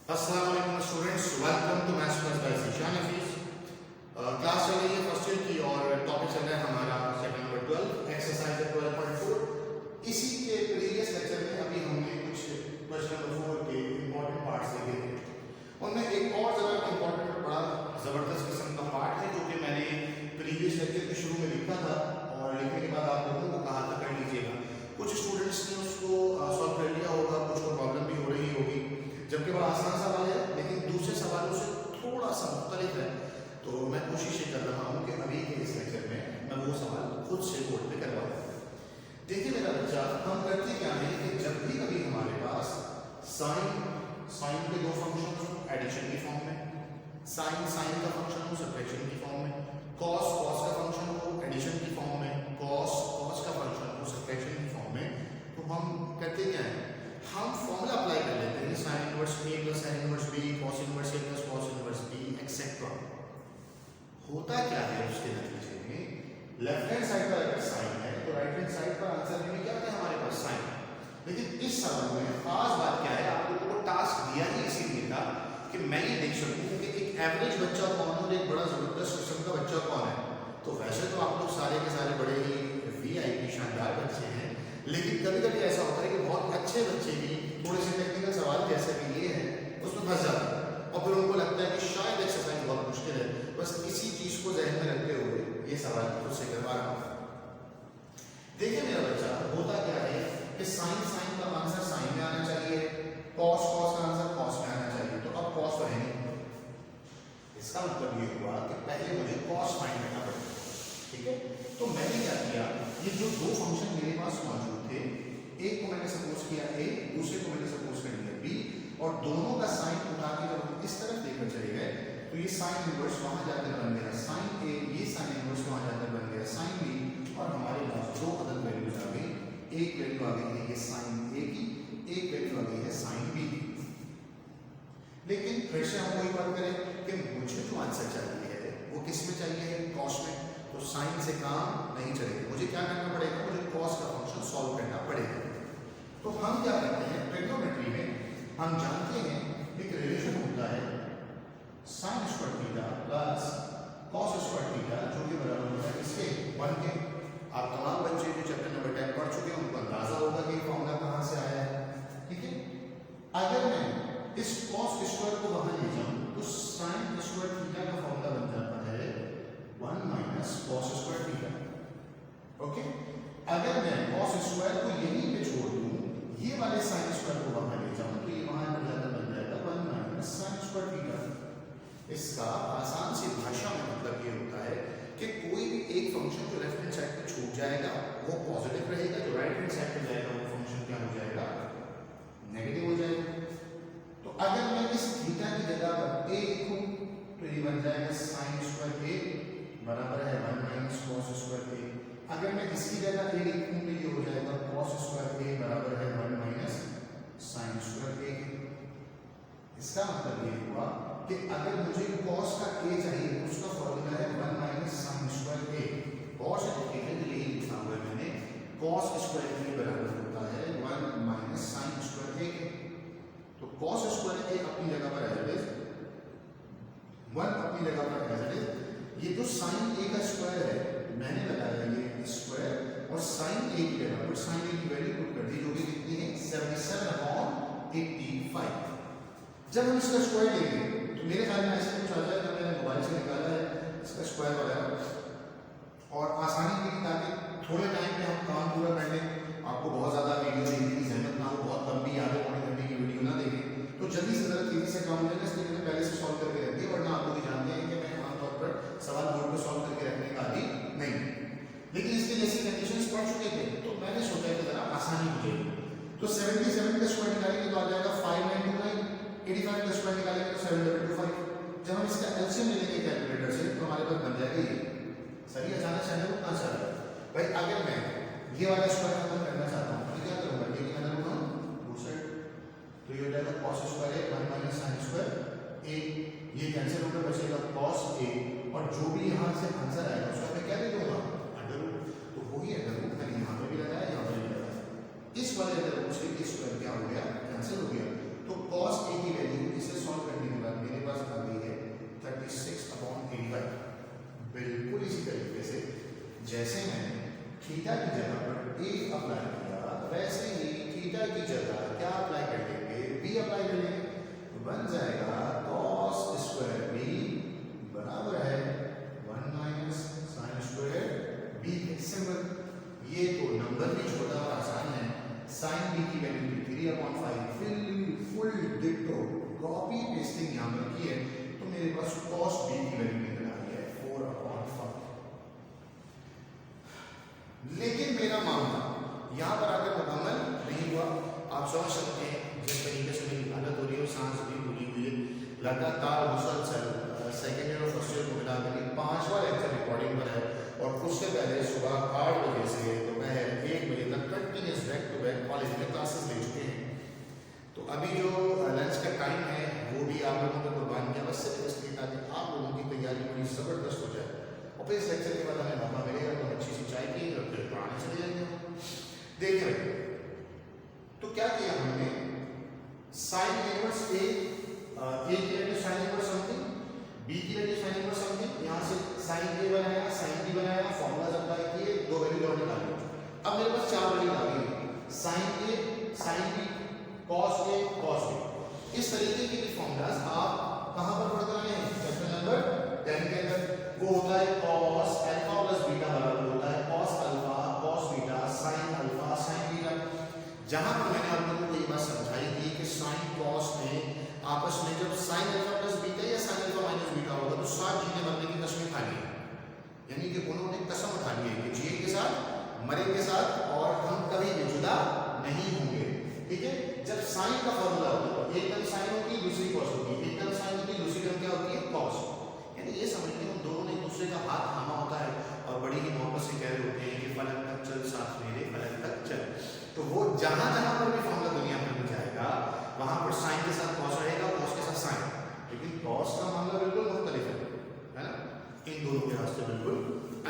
अस्सलाम वालेकुम students, welcome to maths plus by Zeeshan Hafeez. Class चल रही है फर्स्ट ईयर की और टॉपिक चल रहा है हमारा सेकंड नंबर 12 एक्सरसाइज 12.4। इसी के प्रीवियस लेक्चर में अभी हमने कुछ क्वेश्चन नंबर 4 के इंपॉर्टेंट पार्ट्स देखे थे। उनमें एक और ज़रा इंपॉर्टेंट बड़ा ज़बरदस्त किस्म का पार्ट है जो कि मैंने प्रीवियस लेक्चर के शुरू में लिखा था और लिखने के बाद आप लोगों को कहा था कर लीजिएगा। कुछ स्टूडेंट्स ने उसको सॉल्व कर लिया होगा, कुछ को प्रॉब्लम भी हो रही होगी, जबकि बड़ा आसान सवाल है लेकिन दूसरे सवालों से थोड़ा सा मुख्तलिफ है। तो मैं कोशिश ये कर रहा हूँ कि अभी के इस लेक्चर में मैं वो सवाल खुद से बोर्ड पे करवाऊँ। देखिए मेरा बच्चा, हम करते क्या है कि जब भी कभी हमारे पास साइन के दो फंक्शन हो एडिशन की फॉर्म में, साइन का फंक्शन हो सब्ट्रैक्शन की फॉर्म में, कॉस का फंक्शन हो एडिशन की फॉर्म में, कॉस का फंक्शन हो सब्ट्रैक्शन की फॉर्म में, तो हम करते क्या है, हम फॉर्मूला अप्लाई कर लेते हैं sine inverse A plus sine inverse B, cos inverse A plus cos inverse B etcetera. होता क्या है उसके नतीजे में, लेफ्ट हैंड साइड पर अगर साइन है तो राइट हैंड साइड पर आंसर में क्या है हमारे पास साइन। लेकिन इस सवाल में खास बात क्या है, आप लोगों को टास्क दिया ही इसीलिए था कि मैं ये देख सकूं कि एक एवरेज बच्चा कौन है और एक बड़ा जबरदस्त किस्म का बच्चा कौन है। तो वैसे तो आप लोग सारे के सारे बड़े ही वीआईपी शानदार बच्चे हैं, लेकिन कभी कभी ऐसा होता है कि बहुत अच्छे बच्चे भी थोड़े से टेक्निकल सवाल जैसे कि ये है उसमें फंस जाते हैं और फिर उनको लगता है कि शायद एक्सरसाइज बहुत मुश्किल है। बस इसी चीज को जहन में रखते हुए ये सवाल खुद से करवा रहा हूँ। देखिए मेरा बच्चा, होता क्या है कि साइन का आंसर साइन में आना चाहिए, कॉस का आंसर कॉस में आना चाहिए। तो अब कॉस तो है नहीं, इसका मतलब ये हुआ कि पहले मुझे कॉस फाइंड करना पड़ेगा। ठीक है, तो मैंने क्या किया, ये जो दो फंक्शन मेरे पास मौजूद थे, एक को मैंने सपोज किया ए, दूसरे को मैंने सपोज कर लिया बी, और दोनों का साइन उठा के जब हम इस तरफ लेकर चले गए तो ये साइन इनवर्स वहां जाकर बन गया साइन ए, ये साइन इनवर्स वहां जाकर बन गया साइन बी, और हमारे पास दो अदद वैल्यूज आ गई। एक वैल्यू आ गई है ये साइन ए की, एक वैल्यू आ गई है साइन बी की। लेकिन फिर से हम वही बात करें कि मुझे जो आंसर चाहिए है वो किस में चाहिए है, कॉस में। तो साइन से काम नहीं चलेगा, मुझे क्या करना पड़ेगा, मुझे कॉस का फंक्शन सॉल्व करना पड़ेगा। तो हम क्या करते हैं, ट्रिग्नोमेट्री में हम जानते हैं एक रिलेशन होता है sine square theta plus cos square theta, जो कि बराबर होता है इसके 1 के। आप तमाम बच्चे जो चैप्टर नंबर 10 पढ़ चुके हैं उनको अंदाजा होगा कि फॉर्मूला कहाँ से आया है। ठीक है, अगर मैं इस कॉस स्क्वायर को वहां ले जाऊं तो साइन स्क्वायर थीटा का फॉर्मूला बन जाता है 1 minus cos square theta. Okay, अगर मैं कॉस स्क्वायर को यहीं पे छोड़ दूं, ये वाले साइन स्क्वायर को वहां ले जाऊं तो ये वहां पर जाकर बन जाएगा 1 माइनस साइन स्क्वायर थीटा। इसका आसान सी भाषा में मतलब ये होता है कि कोई भी एक फंक्शन जो लेफ्ट हैंड साइड पे छूट जाएगा वो पॉजिटिव रहेगा, जो राइट हैंड साइड पे जाएगा वो फंक्शन क्या हो जाएगा, नेगेटिव हो जाएगा। तो अगर मैं इस थीटा की जगह पर a लिखूं तो ये बन जाएगा साइन स्क्वायर a बराबर है 1 माइनस कॉस स्क्वायर a। अगर मैं इसकी जगह a लिखूं तो ये हो जाएगा कॉस स्क्वायर a बराबर है 1 माइनस साइन स्क्वायर a। इसका मतलब ये हुआ कि अगर मुझे कॉस का a चाहिए तो उसका फॉर्मूला है 1 माइनस साइन स्क्वायर a। और से देखिए तो यही लिखा हुआ है मैंने, कॉस स्क्वायर a बराबर होता है 1 माइनस साइन स्क्वायर a। तो कॉस स्क्वायर a अपनी जगह पर एज इट इज, 1 अपनी जगह पर एज इट इज। ये जो साइन a का स्क्वायर है मैंने लगाया ये स्क्वायर और साइन a की जगह पर साइन a की वैल्यू पुट कर दी जो कि कितनी है 77/85। जब हम इसका स्क्वायर लेंगे तो मेरे ख्याल में ऐसे कुछ आ जाएगा, मैंने मोबाइल से निकाला है इसका स्क्वायर वगैरह और आसानी के लिए ताकि थोड़े टाइम में हम काम पूरा कर लें, आपको बहुत ज़्यादा वीडियो देखने की जरूरत ना हो, बहुत लंबी आधे पौने घंटे की वीडियो ना देखें, तो जल्दी से ज़रा तेज़ी से काम हो जाएगा। इसलिए मैंने पहले से सॉल्व करके रख दिया, वरना आप लोग जानते हैं कि मैं आमतौर पर सवाल बोर्ड पर सॉल्व करके रखने का आदि नहीं। लेकिन इसके जैसी कंडीशंस पढ़ चुके थे तो मैंने सोचा कि ज़रा आसानी हो जाएगी। तो 77 का स्क्वायर निकालेंगे तो आ जाएगा 5929, 85 का स्क्वायर निकालेंगे तो 725। जब हम इसका एलसीएम ले लेंगे कैलकुलेटर से तो हमारे पास बन जाएगा ये। सही अचानक से वो कहाँ से आ जाएगा भाई। अगर मैं ये वाला स्क्वायर खत्म करना चाहता हूँ तो क्या करूँगा, ये क्या करूँगा दूसरा साइड, तो ये हो जाएगा cos square a 1 minus sine square a, ये कैंसिल होकर बचेगा कॉस a, और जो भी यहाँ से आंसर आएगा उसका मैं क्या दे दूंगा अंडर रूट। तो वही अंडर रूट मैंने यहाँ पे भी लगाया, यहाँ पे भी लगाया। इस वाले अंडर रूट से ये स्क्वायर क्या हो गया, कैंसिल हो गया। तो cos A की वैल्यू इसे सॉल्व करने के बाद मेरे पास आ गई है 36/85। बिल्कुल इसी तरीके से जैसे मैंने थीटा की जगह पर A अप्लाई किया, वैसे ही थीटा की जगह क्या अप्लाई कर देंगे, B अप्लाई कर लेंगे। तो बन जाएगा cos स्क्वायर B बराबर है 1 minus sine square B। Simple, ये तो नंबर भी छोटा और आसान है। साइन B की वैल्यू 3/5 फुल डिक्टो कॉपी पेस्टिंग यहाँ पर की है, तो मेरे पास cos B की वैल्यू निकल आई है 4/5। लेकिन मेरा मामला यहाँ पर आकर मुकम्मल नहीं हुआ। आप समझ सकते हैं जिस तरीके से मेरी हालत हो रही है, सांस भी भूली हुई है, लगातार मुसलसल सेकेंड ईयर और फर्स्ट ईयर को मिलाकर 5वां लेक्चर रिकॉर्डिंग पर है, और उससे पहले सुबह 8 बजे से दोपहर 1 बजे तक continuous back to back college में क्लासेस ले चुके हैं। तो अभी जो लंच का टाइम है वो भी आप लोगों को कुर्बान किया बस सिर्फ इसलिए ताकि आप लोगों की तैयारी बड़ी ज़बरदस्त हो जाए, और फिर इस लेक्चर के बाद हमें मौका मिलेगा तो अच्छी सी चाय पिएंगे और फिर पढ़ाने चले जाएंगे। देखिए भाई, तो क्या किया हमने, साइन इनवर्स A की value sine inverse something, B की वैल्यू साइन इनवर्स समथिंग, यहाँ से साइन A बनाया, साइन B बनाया, फॉर्मूलाज अप्लाई किए, दो वैल्यू और निकाली। अब मेरे पास चार वैल्यू आ गई, sine A, sine B, cos A, cos B। इस तरीके के फॉर्मूलाज आप कहाँ पर पढ़ रहे हैं, चैप्टर नंबर 10 के अंदर। वो होता है cos अल्फा प्लस बीटा बराबर होता है cos alpha cos beta sin alpha sin beta. जहां पर मैंने आप लोगों को ये बात समझाई थी कि sin cos में आपस में जब sin अल्फा प्लस बीटा या sin अल्फा माइनस बीटा होगा तो साथ जीने मरने की कसमें खा ली, यानी कि उन्होंने कसम उठा ली है कि जिए के साथ मरे के साथ और हम कभी भी जुदा नहीं होंगे। ठीक है, जब sin का फॉर्मूला होता है एक टर्म sin होती है दूसरी cos होती है, एक टर्म sin होती है दूसरी टर्म क्या होती है cos। यानी ये समझते हैं दोनों ने एक दूसरे का हाथ थामा होता है और बड़ी ही मोहब्बत से कह रहे होते हैं कि फलक तक चल साथ मेरे फलक तक चल। तो वो जहां जहां पर भी फॉर्मूला दुनिया में मिल जाएगा वहां पर साइन के साथ cos रहेगा, cos के साथ साइन, लेकिन cos का मामला बिल्कुल मुख्तलिफ है ना, इन दोनों के रास्ते बिल्कुल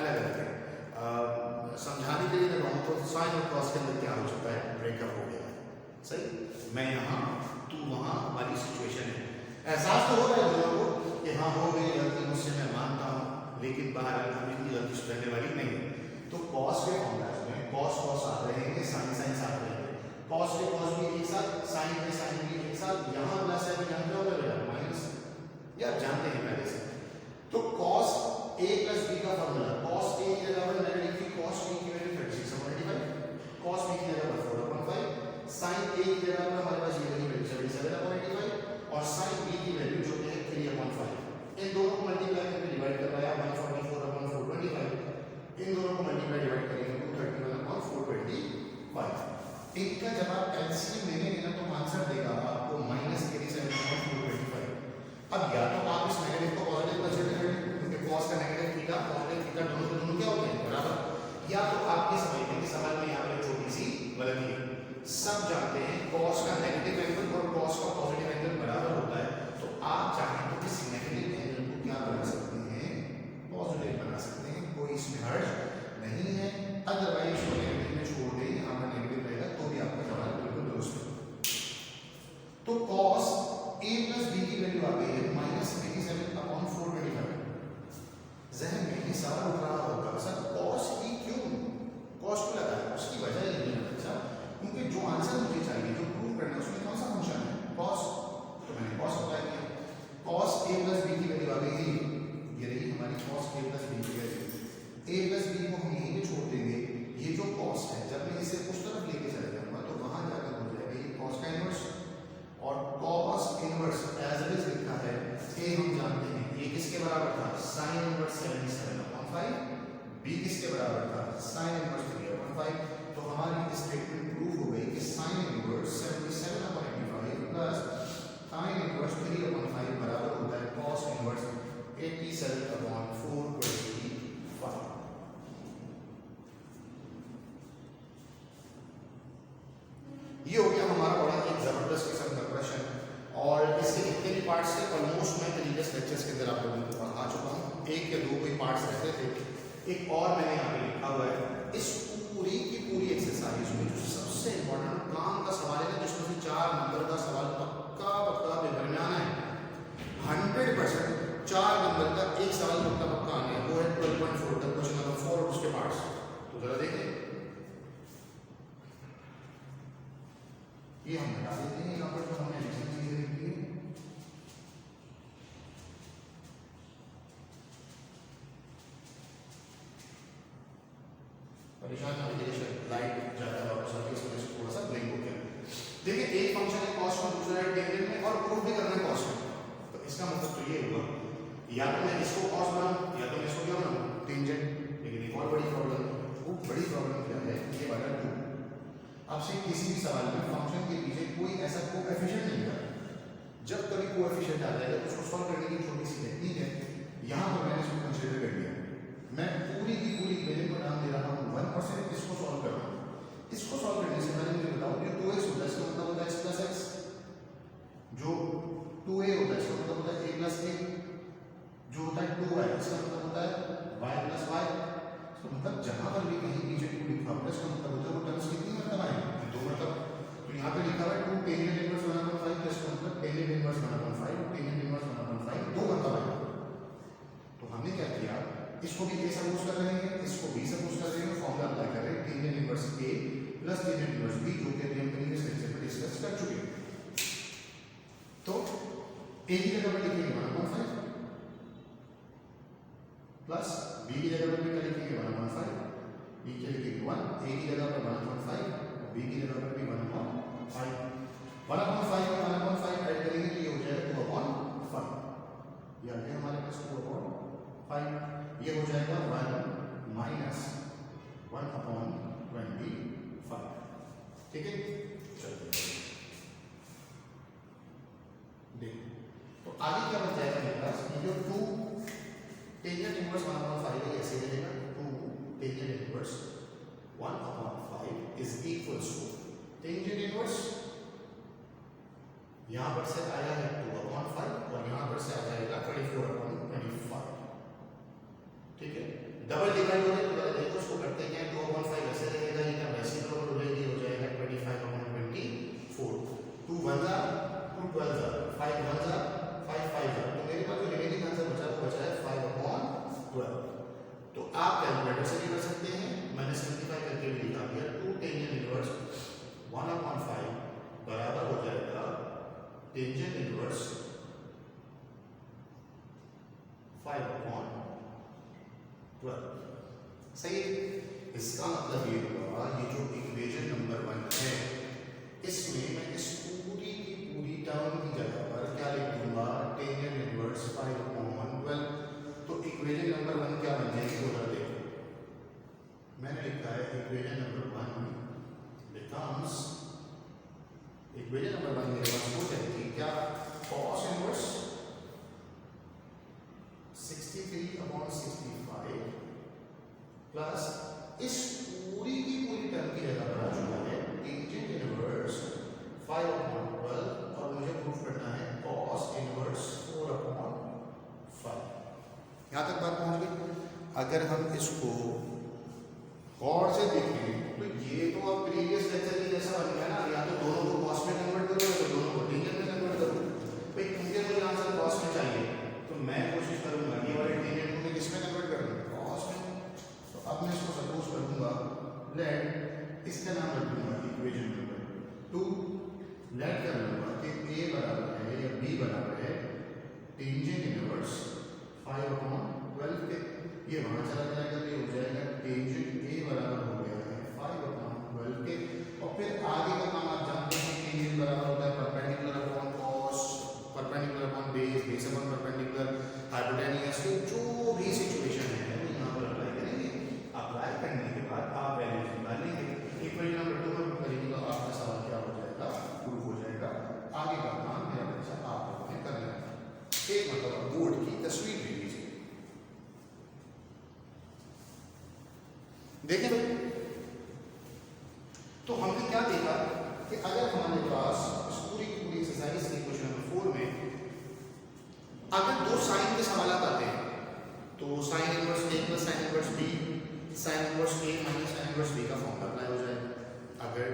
अलग अलग है। समझाने के लिए मैं कहूँ तो साइन और cos के अंदर क्या हो चुका है, ब्रेकअप हो गया है। सही, मैं यहाँ तू वहाँ वाली सिचुएशन है। एहसास तो हो रहा है लोगों को कि हाँ हो गई गलती मुझसे, मैं मानता हूँ, लेकिन बाहर अभी इतनी गलती सुधरने वाली नहीं है। तो cos के फॉर्मूलाज में cos cos साथ रहेंगे, sin sin साथ रहेंगे, cos के cos भी एक साथ, sin के sin भी एक साथ। यहाँ प्लस है तो यहाँ क्या होगा बेटा माइनस, ये आप जानते हैं पहले से। तो cos A प्लस B का फॉर्मूला, cos A की जगह पर मैंने लिखी cos B की वैल्यू 36/85, cos B की जगह पर 4/5, sin A की जगह पर हमारे पास ये वैल्यू 77/85 और sin B की वैल्यू जो है 3/5। इन दोनों को मल्टीप्लाई करके डिवाइड कर रहा है 144/425, इन दोनों को मल्टीप्लाई डिवाइड करेंगे 231/425। इनका जब आप एलसीएम लेंगे ना तो आंसर देगा आपको -87/425। अब या तो आप इस नेगेटिव को पॉजिटिव कंसीडर करें क्योंकि cos का नेगेटिव थीटा पॉजिटिव थीटा दोनों के दोनों क्या होते हैं बराबर, या तो आप ये समझते हैं कि सवाल में यहाँ पर छोटी सी गलती है। सब जानते हैं cos का नेगेटिव एंगल और cos का पॉजिटिव एंगल बराबर होता है, तो आप चाहें तो इस नेगेटिव एंगल को क्या बना सकते हैं, पॉजिटिव बना सकते हैं, कोई इसमें हर्ज नहीं है। अदरवाइज इसको नेगेटिव में छोड़ दें, यहाँ पर नेगेटिव रहेगा तो भी आपका जवाब बिल्कुल दुरुस्त है। तो cos A प्लस B की वैल्यू आ गई है -87/425। जहन में ये सवाल उठ रहा होगा सर cos E क्यों, cos क्यों लगा है, उसकी वजह ये है बच्चा, क्योंकि जो आंसर मुझे चाहिए जो प्रूव करना है उसमें कौन सा फंक्शन है cos, तो मैंने cos अप्लाई किया। cos A प्लस B की वैल्यू आ गई थी, ये रही हमारी cos A प्लस B की वैल्यू। A प्लस B को हम यहीं पे छोड़ देंगे, ये जो cos है जब मैं इसे उस तरफ लेके चले जाऊंगा तो वहां जाकर हो जाएगा ये cos का इनवर्स, और cos inverse as it is लिखा है A हम जानते हैं ये किसके बराबर था sin इनवर्स 77/5, B किसके बराबर था sin इनवर्स 3/5। तो हमारी स्टेटमेंट प्रूव हो गई कि sin inverse 77/85 plus sin inverse 3/5 बराबर होता है cos इनवर्स 87/425। ये हो गया हमारा बड़ा एक जबरदस्त किस्म का क्वेश्चन, और इसके जितने भी पार्ट्स थे ऑलमोस्ट मैं प्रीवियस लेक्चर्स के अंदर आप लोगों को पढ़ा चुका हूँ, एक या दो कोई पार्ट्स रहते थे। एक और मैंने यहाँ पे लिखा हुआ है, इस पूरी की पूरी एक्सरसाइज में जो सबसे इम्पोर्टेंट काम का सवाल है ना जिसमें से 4 नंबर का सवाल ये हम हटा देते हैं यहाँ पर जो हमने एडिशन चीजें लिखी है। परेशान ना होइए, लाइट ज्यादा वापस आती है, इस वजह से थोड़ा सा ब्लिंक हो गया। देखिए एक फंक्शन है कॉस में, दूसरा है टेंजेंट में, और प्रूफ भी करना है कॉस में। तो इसका मतलब तो ये हुआ या तो मैं इसको कॉस बनाऊं या तो मैं इसको क्या बनाऊं टेंजेंट। लेकिन एक और बड़ी प्रॉब्लम है, वो बड़ी प्रॉब्लम क्या है, ये वाला 2 आपसे किसी भी सवाल में फंक्शन के पीछे कोई ऐसा कोएफिशिएंट नहीं था। जब कभी कोएफिशिएंट आ जाएगा तो उसको सॉल्व करने की छोटी सी टेक्निक है। यहाँ पर मैंने इसको कंसीडर कर लिया, मैं पूरी की पूरी इक्वेशन को नाम दे रहा हूँ 1 और सिर्फ इसको सॉल्व कर रहा हूँ। इसको सॉल्व करने से पहले मुझे बताओ, ये 2x होता है इसका मतलब होता है x प्लस x, जो 2a होता है इसका मतलब होता है a प्लस a, जो होता है 2y इसका मतलब होता है y प्लस y। इसका मतलब जहां पर भी कहीं पीछे 2 लिखा होता है इसका मतलब होता है वो टर्म्स कितनी मतलब आएंगे, 2 मतलब। तो यहाँ पे लिखा हुआ है 2 टेंजेंट इनवर्स 1/5, तो इसका मतलब टेंजेंट इनवर्स 1/5 और टेंजेंट इनवर्स 1/5 2 मतलब आएगा। तो हमने क्या किया, इसको भी a सपोज कर रहे हैं, इसको b सपोज कर रहे हैं, फॉर्मूला अप्लाई कर रहे हैं tangent inverse a plus tangent inverse b, जो कि हम प्रीवियस लेक्चर में डिस्कस कर चुके हैं। तो a की जगह पर लिखेंगे 1/5 प्लस b की जगह पर भी क्या लिखेंगे 1/5, नीचे लिखेंगे 1, a की जगह पर 1/5 और b की जगह पर भी 1/5। 1/5 और 1/5 ऐड करेंगे तो ये हो जाएगा 2/5, ये आ गया हमारे पास 2/5। ये हो जाएगा 1 माइनस 1/25, ठीक है। चलिए देखो तो आगे क्या बच जाएगा मेरे पास, ये जो 2 टेंजेंट इनवर्स 1/5 है ऐसे रहेगा, 2 tangent inverse 1/5 is equals to tangent inverse, यहां पर से आया है 2/5 और यहां पर से आ जाएगा 24/25, ठीक है। डबल डिवाइड हो गया तो देखो उसको करते हैं 2/5 ऐसे रहेगा, ये क्या वैसे डबल हो जाएगी, हो जाएगा 25/24, 2 1 जा 2 12 जा 5 1 जा 5 5 जा, तो मेरे पास जो रिमेनिंग आंसर बचा वो बचा है 5/12। तो आप कैलकुलेटर से भी कर सकते हैं, मैंने सिंपलीफाई करके भी लिखा दिया, 2 टेंजेंट इनवर्स 1/5 बराबर हो जाएगा टेंजेंट इनवर्स 5/12, सही है। इसका मतलब ये हुआ, ये जो इक्वेशन नंबर 1 है इसमें मैं इस पूरी की पूरी टर्म की जगह पर क्या लिख दूंगा, टेंजेंट इनवर्स 5/12। तो इक्वेशन नंबर 1 क्या बन जाएगी, तो देखो मैंने लिखा है equation number 1 becomes, equation number 1 मेरे पास हो जाएगी क्या, cos इनवर्स 63/65 प्लस इस पूरी की पूरी टर्म की जगह पर आ चुका है टेंजेंट इनवर्स 5/12 और मुझे प्रूफ करना है cos इनवर्स 4/5। यहां तक बात पहुंच गई। अगर हम इसको गौर से देखें तो ये तो अब प्रीवियस लेक्चर के जैसा बन गया ना, या तो दोनों को cos में कन्वर्ट करो या तो दोनों को टेंजेंट में कन्वर्ट करो। भाई क्योंकि मुझे आंसर cos में चाहिए तो मैं कोशिश करूंगा ये वाले टेंजेंट को मैं किसमें कन्वर्ट कर दूं, cos में। तो अब मैं इसको सपोज कर दूंगा, लेट इसका नाम रख दूंगा इक्वेशन नंबर 2, लेट कर लूंगा कि a बराबर है या b बराबर है टेंजेंट इनवर्स 5/12 के, ये वहां चला जाएगा तो ये हो जाएगा टेंजेंट a बराबर हो गया है 5/12 के। और फिर आगे का काम आप जानते हैं कि टेंजेंट बराबर होता है perpendicular upon cos, perpendicular upon base, base upon perpendicular, hypotenuse, जो भी सिचुएशन है वो यहाँ पर अप्लाई करेंगे। अप्लाई करने के बाद आप वैल्यूज निकालेंगे, इक्वेशन नंबर 2 में पुट करेंगे तो आपका सवाल क्या हो जाएगा, प्रूफ हो जाएगा। आगे का काम मेरा बच्चा आप लोगों ने करना है। एक मतलब बोर्ड की तस्वीर ले लीजिए, देखें भाई। तो हमने क्या देखा कि अगर हमारे पास इस पूरी की पूरी एक्सरसाइज के क्वेश्चन नंबर 4 में अगर दो साइन के सवाल आते हैं तो sine inverse a plus sine inverse b, sine inverse a minus sine inverse b का फॉर्मूला अप्लाई हो जाएगा। अगर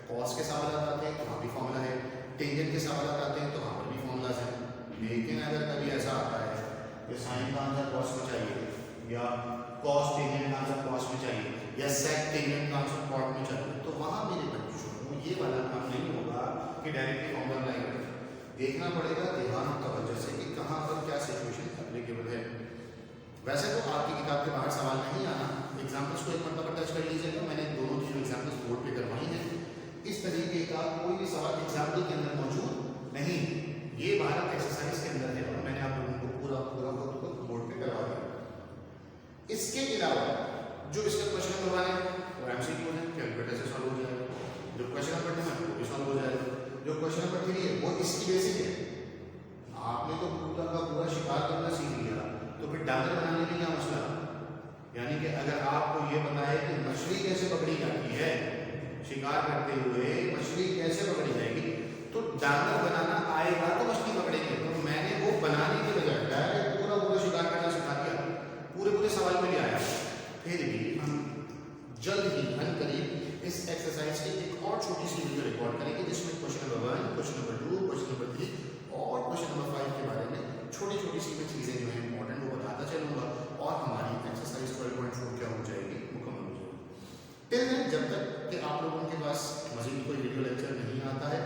cos के सवाल आते हैं तो वहाँ भी फॉर्मूला है, टेंजेंट के सवाल आते हैं तो वहाँ पर भी फॉर्मूलाज हैं। लेकिन अगर कभी ऐसा आता है कि साइन का आंसर cos में चाहिए या cos टेंजेंट का आंसर cos में चाहिए या sec टेंजेंट का आंसर cot में चाहिए, तो वहाँ मेरे बच्चों ये वाला काम नहीं होगा कि डायरेक्टली फॉर्मूला अप्लाई करें, देखना पड़ेगा ध्यान और तवज्जो से कि कहाँ पर क्या सिचुएशन एप्लीकेबल है। वैसे तो आपकी किताब के बाहर सवाल नहीं आना, एग्जाम्पल्स को एक मतलब टच कर लीजिएगा। मैंने दोनों तीन एग्जाम्पल्स बोर्ड पे करवाई हैं। इस तरीके का कोई भी सवाल एग्जाम्पल के अंदर मौजूद नहीं, ये बाहर एक्सरसाइज के अंदर है और मैंने आप लोगों को पूरा पूरा बोर्ड पे करवा दिया। इसके अलावा जो इसके क्वेश्चन करवाने वो एमसीक्यू है, कैलकुलेटर से सॉल्व हो जाएगा। जो क्वेश्चन नंबर 2 है वो भी सॉल्व हो जाएगा। जो क्वेश्चन नंबर 3 है वो इसकी बेसिक है। आपने तो पूरा का पूरा शिकार करना सीख लिया, तो फिर डांगर बनाने में क्या मसला? यानी कि अगर आपको ये पता है कि मछली कैसे पकड़ी जाती है, शिकार करते हुए मछली कैसे पकड़ी जाएगी, तो डांगर बनाना आएगा तो मछली पकड़ेंगे। तो मैंने वो बनाने के बजाय डायरेक्ट पूरा पूरा शिकार करना सिखा दिया, पूरे पूरे सवाल में ले आया। फिर भी हम जल्द ही अनकरीब इस एक्सरसाइज की एक और छोटी सी वीडियो रिकॉर्ड करेंगे, जिसमें question number 1, question number 2, question number 3 और क्वेश्चन नंबर 5 के बारे में छोटी छोटी सी चीज़ें जो है इंपॉर्टेंट वो बताता चलूँगा और हमारी एक्सरसाइज 12.4 क्या हो जाएगी, मुकम्मल हो जाएगी। टिल देन, जब तक कि आप लोगों के पास मजीद कोई वीडियो लेक्चर नहीं आता है,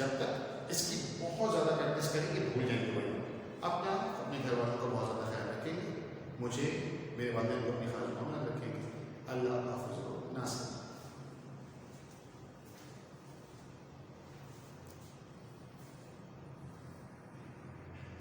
जब तक इसकी बहुत ज़्यादा प्रैक्टिस करेंगे भूल जाएंगे भाई। अपना अपने घर वालों का बहुत ज़्यादा ख्याल रखेंगे, मुझे मेरे वालिदैन को अपनी ख्याल में रखेंगे। अल्लाह हाफ़िज़। नासिर।